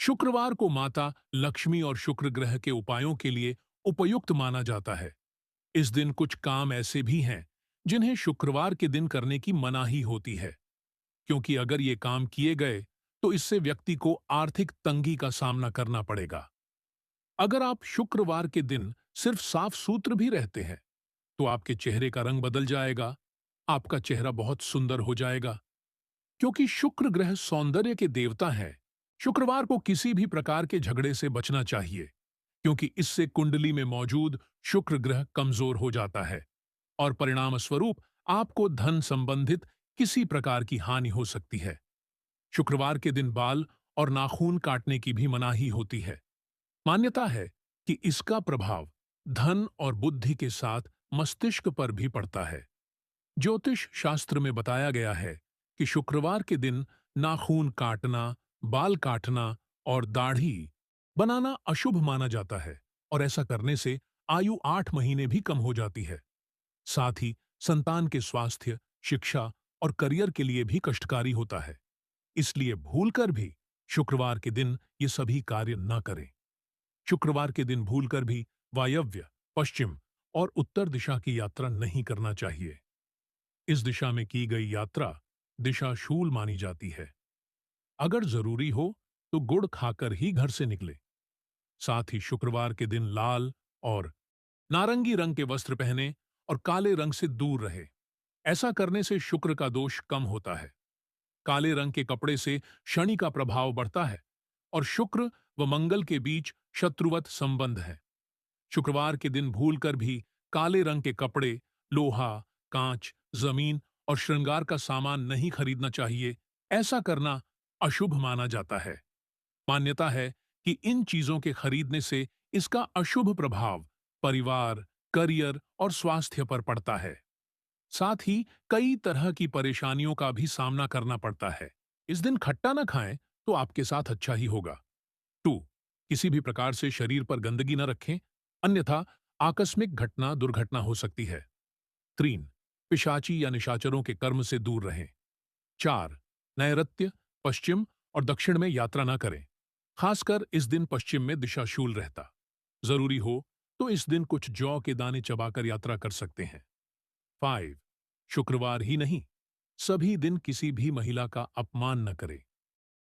शुक्रवार को माता लक्ष्मी और शुक्र ग्रह के उपायों के लिए उपयुक्त माना जाता है। इस दिन कुछ काम ऐसे भी हैं जिन्हें शुक्रवार के दिन करने की मनाही होती है, क्योंकि अगर ये काम किए गए तो इससे व्यक्ति को आर्थिक तंगी का सामना करना पड़ेगा। अगर आप शुक्रवार के दिन सिर्फ साफ सूत्र भी रहते हैं तो आपके चेहरे का रंग बदल जाएगा, आपका चेहरा बहुत सुंदर हो जाएगा। क्योंकि शुक्र ग्रह सौंदर्य के देवता हैं, शुक्रवार को किसी भी प्रकार के झगड़े से बचना चाहिए, क्योंकि इससे कुंडली में मौजूद शुक्र ग्रह कमजोर हो जाता है और परिणाम स्वरूप आपको धन संबंधित किसी प्रकार की हानि हो सकती है। शुक्रवार के दिन बाल और नाखून काटने की भी मनाही होती है। मान्यता है कि इसका प्रभाव धन और बुद्धि के साथ मस्तिष्क पर भी पड़ता है। ज्योतिष शास्त्र में बताया गया है कि शुक्रवार के दिन नाखून काटना, बाल काटना और दाढ़ी बनाना अशुभ माना जाता है और ऐसा करने से आयु 8 महीने भी कम हो जाती है। साथ ही संतान के स्वास्थ्य, शिक्षा और करियर के लिए भी कष्टकारी होता है। इसलिए भूलकर भी शुक्रवार के दिन ये सभी कार्य न करें। शुक्रवार के दिन भूलकर भी वायव्य, पश्चिम और उत्तर दिशा की यात्रा नहीं करना चाहिए। इस दिशा में की गई यात्रा दिशाशूल मानी जाती है। अगर जरूरी हो तो गुड़ खाकर ही घर से निकले। साथ ही शुक्रवार के दिन लाल और नारंगी रंग के वस्त्र पहने और काले रंग से दूर रहे। ऐसा करने से शुक्र का दोष कम होता है। काले रंग के कपड़े से शनि का प्रभाव बढ़ता है और शुक्र व मंगल के बीच शत्रुवत संबंध है। शुक्रवार के दिन भूलकर भी काले रंग के कपड़े, लोहा, कांच, जमीन और श्रृंगार का सामान नहीं खरीदना चाहिए। ऐसा करना अशुभ माना जाता है। मान्यता है कि इन चीजों के खरीदने से इसका अशुभ प्रभाव परिवार, करियर और स्वास्थ्य पर पड़ता है। साथ ही कई तरह की परेशानियों का भी सामना करना पड़ता है। इस दिन खट्टा न खाएं तो आपके साथ अच्छा ही होगा। 2. किसी भी प्रकार से शरीर पर गंदगी न रखें, अन्यथा आकस्मिक घटना दुर्घटना हो सकती है। 3. पिशाची या निशाचरों के कर्म से दूर रहें। 4. नैऋत्य, पश्चिम और दक्षिण में यात्रा न करें, खासकर इस दिन पश्चिम में दिशाशूल रहता। जरूरी हो तो इस दिन कुछ जौ के दाने चबाकर यात्रा कर सकते हैं। 5. शुक्रवार ही नहीं, सभी दिन किसी भी महिला का अपमान न करें।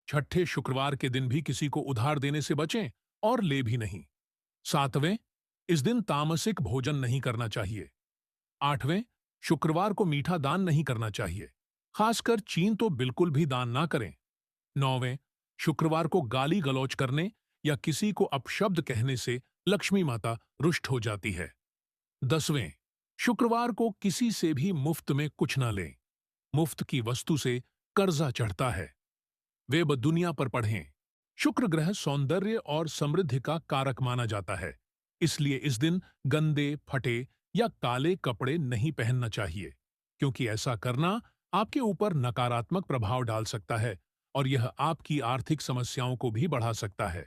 छठे शुक्रवार के दिन भी किसी को उधार देने से बचें और ले भी नहीं। 7वें, इस दिन तामसिक भोजन नहीं करना चाहिए। 8वें, शुक्रवार को मीठा दान नहीं करना चाहिए, खासकर चीन तो बिल्कुल भी दान ना करें। 9वें, शुक्रवार को गाली गलौज करने या किसी को अपशब्द कहने से लक्ष्मी माता रुष्ट हो जाती है। 10वें, शुक्रवार को किसी से भी मुफ्त में कुछ ना लें। मुफ्त की वस्तु से कर्जा चढ़ता है। वे दुनिया पर पढ़ें। शुक्र ग्रह सौंदर्य और समृद्धि का कारक माना जाता है, इसलिए इस दिन गंदे, फटे या काले कपड़े नहीं पहनना चाहिए, क्योंकि ऐसा करना आपके ऊपर नकारात्मक प्रभाव डाल सकता है और यह आपकी आर्थिक समस्याओं को भी बढ़ा सकता है।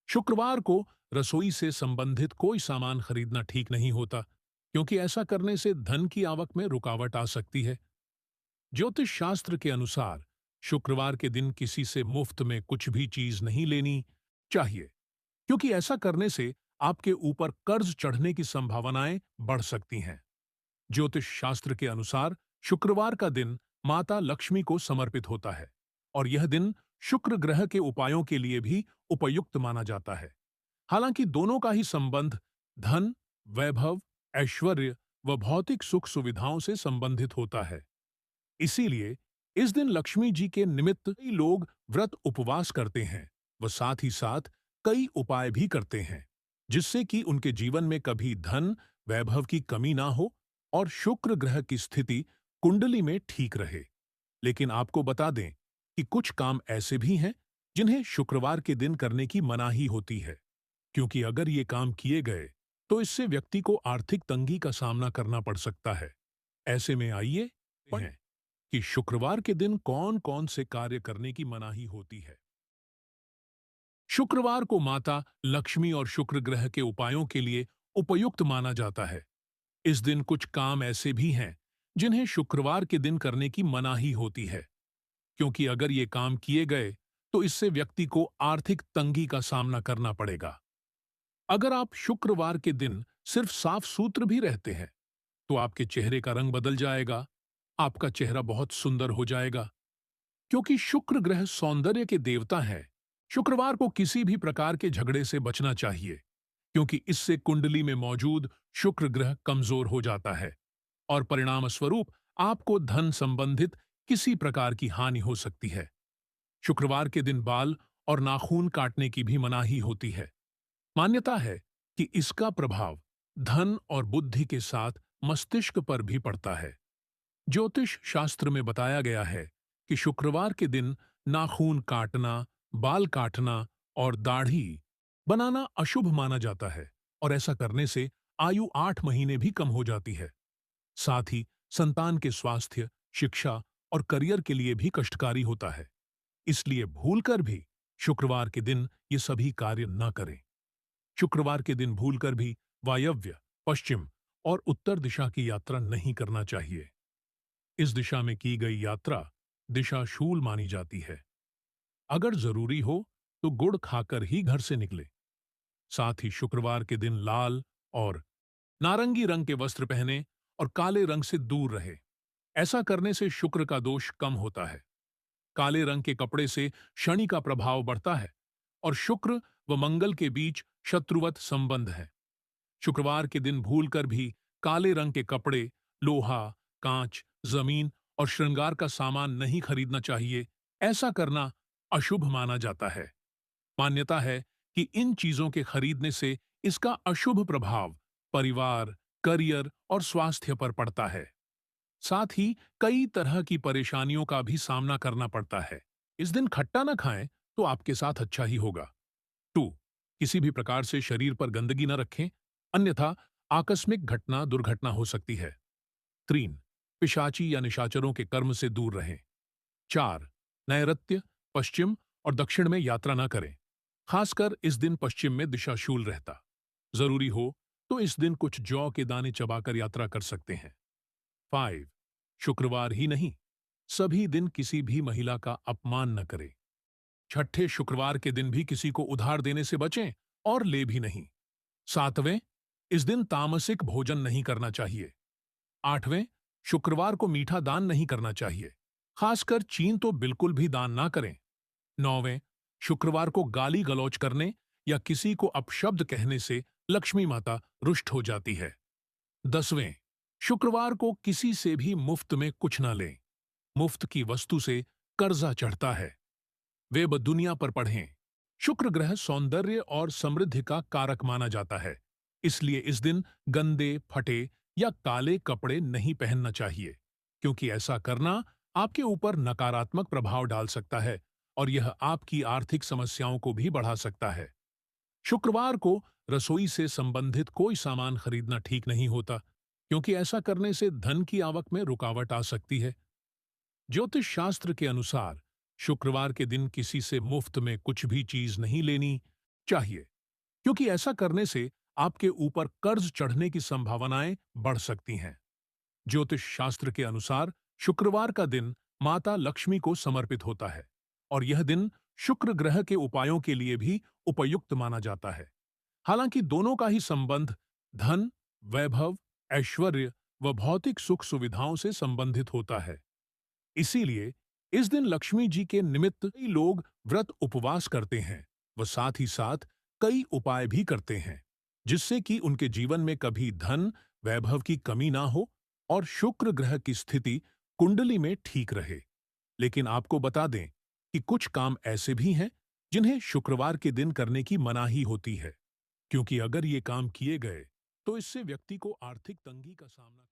शुक्रवार को रसोई से संबंधित कोई सामान खरीदना ठीक नहीं होता, क्योंकि ऐसा करने से धन की आवक में रुकावट आ सकती है। ज्योतिष शास्त्र के अनुसार शुक्रवार के दिन किसी से मुफ्त में कुछ भी चीज नहीं लेनी चाहिए, क्योंकि ऐसा करने से आपके ऊपर कर्ज चढ़ने की संभावनाएं बढ़ सकती हैं। ज्योतिष शास्त्र के अनुसार शुक्रवार का दिन माता लक्ष्मी को समर्पित होता है और यह दिन शुक्र ग्रह के उपायों के लिए भी उपयुक्त माना जाता है। हालांकि दोनों का ही संबंध धन, वैभव, ऐश्वर्य व भौतिक सुख सुविधाओं से संबंधित होता है। इसीलिए इस दिन लक्ष्मी जी के निमित्त कई लोग व्रत उपवास करते हैं व साथ ही साथ कई उपाय भी करते हैं, जिससे कि उनके जीवन में कभी धन, वैभव की कमी ना हो और शुक्र ग्रह की स्थिति कुंडली में ठीक रहे। लेकिन आपको बता दें कि कुछ काम ऐसे भी हैं जिन्हें शुक्रवार के दिन करने की मनाही होती है, क्योंकि अगर ये काम किए गए तो इससे व्यक्ति को आर्थिक तंगी का सामना करना पड़ सकता है। ऐसे में आइए पढ़ें कि शुक्रवार के दिन कौन कौन से कार्य करने की मनाही होती है। शुक्रवार को माता लक्ष्मी और शुक्र ग्रह के उपायों के लिए उपयुक्त माना जाता है। इस दिन कुछ काम ऐसे भी हैं जिन्हें शुक्रवार के दिन करने की मनाही होती है, क्योंकि अगर ये काम किए गए तो इससे व्यक्ति को आर्थिक तंगी का सामना करना पड़ेगा। अगर आप शुक्रवार के दिन सिर्फ साफ सूत्र भी रहते हैं तो आपके चेहरे का रंग बदल जाएगा, आपका चेहरा बहुत सुंदर हो जाएगा। क्योंकि शुक्र ग्रह सौंदर्य के देवता है, शुक्रवार को किसी भी प्रकार के झगड़े से बचना चाहिए, क्योंकि इससे कुंडली में मौजूद शुक्र ग्रह कमजोर हो जाता है और परिणाम स्वरूप आपको धन संबंधित किसी प्रकार की हानि हो सकती है। शुक्रवार के दिन बाल और नाखून काटने की भी मनाही होती है। मान्यता है कि इसका प्रभाव धन और बुद्धि के साथ मस्तिष्क पर भी पड़ता है। ज्योतिष शास्त्र में बताया गया है कि शुक्रवार के दिन नाखून काटना, बाल काटना और दाढ़ी बनाना अशुभ माना जाता है और ऐसा करने से आयु 8 महीने भी कम हो जाती है। साथ ही संतान के स्वास्थ्य, शिक्षा और करियर के लिए भी कष्टकारी होता है। इसलिए भूलकर भी शुक्रवार के दिन ये सभी कार्य न करें। शुक्रवार के दिन भूलकर भी वायव्य, पश्चिम और उत्तर दिशा की यात्रा नहीं करना चाहिए। इस दिशा में की गई यात्रा दिशाशूल मानी जाती है। अगर जरूरी हो तो गुड़ खाकर ही घर से निकले। साथ ही शुक्रवार के दिन लाल और नारंगी रंग के वस्त्र पहने और काले रंग से दूर रहे। ऐसा करने से शुक्र का दोष कम होता है। काले रंग के कपड़े से शनि का प्रभाव बढ़ता है और शुक्र व मंगल के बीच शत्रुवत संबंध है। शुक्रवार के दिन भूलकर भी काले रंग के कपड़े, लोहा, कांच, जमीन और श्रृंगार का सामान नहीं खरीदना चाहिए। ऐसा करना अशुभ माना जाता है। मान्यता है कि इन चीजों के खरीदने से इसका अशुभ प्रभाव परिवार, करियर और स्वास्थ्य पर पड़ता है। साथ ही कई तरह की परेशानियों का भी सामना करना पड़ता है। इस दिन खट्टा न खाएं तो आपके साथ अच्छा ही होगा। 2. किसी भी प्रकार से शरीर पर गंदगी न रखें, अन्यथा आकस्मिक घटना दुर्घटना हो सकती है। 3. पिशाची या निशाचरों के कर्म से दूर रहें। 4. नैऋत्य, पश्चिम और दक्षिण में यात्रा न करें। खासकर इस दिन पश्चिम में दिशाशूल रहता। जरूरी हो तो इस दिन कुछ जौ के दाने चबाकर यात्रा कर सकते हैं। 5. शुक्रवार ही नहीं, सभी दिन किसी भी महिला का अपमान न करें। छठे शुक्रवार के दिन भी किसी को उधार देने से बचें और ले भी नहीं। 7वें, इस दिन तामसिक भोजन नहीं करना चाहिए। 8वें, शुक्रवार को मीठा दान नहीं करना चाहिए। खासकर चीन तो बिल्कुल भी दान ना करें। 9वें, शुक्रवार को गाली गलौज करने या किसी को अपशब्द कहने से लक्ष्मी माता रुष्ट हो जाती है। 10वें, शुक्रवार को किसी से भी मुफ्त में कुछ ना लें। मुफ्त की वस्तु से कर्जा चढ़ता है। वे दुनिया पर पढ़ें। शुक्र ग्रह सौंदर्य और समृद्धि का कारक माना जाता है। इसलिए इस दिन गंदे, फटे या काले कपड़े नहीं पहनना चाहिए, क्योंकि ऐसा करना आपके ऊपर नकारात्मक प्रभाव डाल सकता है और यह आपकी आर्थिक समस्याओं को भी बढ़ा सकता है। शुक्रवार को रसोई से संबंधित कोई सामान खरीदना ठीक नहीं होता, क्योंकि ऐसा करने से धन की आवक में रुकावट आ सकती है। ज्योतिष शास्त्र के अनुसार शुक्रवार के दिन किसी से मुफ्त में कुछ भी चीज नहीं लेनी चाहिए, क्योंकि ऐसा करने से आपके ऊपर कर्ज चढ़ने की संभावनाएं बढ़ सकती हैं। ज्योतिष शास्त्र के अनुसार शुक्रवार का दिन माता लक्ष्मी को समर्पित होता है और यह दिन शुक्र ग्रह के उपायों के लिए भी उपयुक्त माना जाता है। हालांकि दोनों का ही संबंध धन, वैभव, ऐश्वर्य व भौतिक सुख सुविधाओं से संबंधित होता है। इसीलिए इस दिन लक्ष्मी जी के निमित्त कई लोग व्रत उपवास करते हैं व साथ ही साथ कई उपाय भी करते हैं, जिससे कि उनके जीवन में कभी धन, वैभव की कमी ना हो और शुक्र ग्रह की स्थिति कुंडली में ठीक रहे। लेकिन आपको बता दें कि कुछ काम ऐसे भी हैं जिन्हें शुक्रवार के दिन करने की मनाही होती है, क्योंकि अगर ये काम किए गए तो इससे व्यक्ति को आर्थिक तंगी का सामना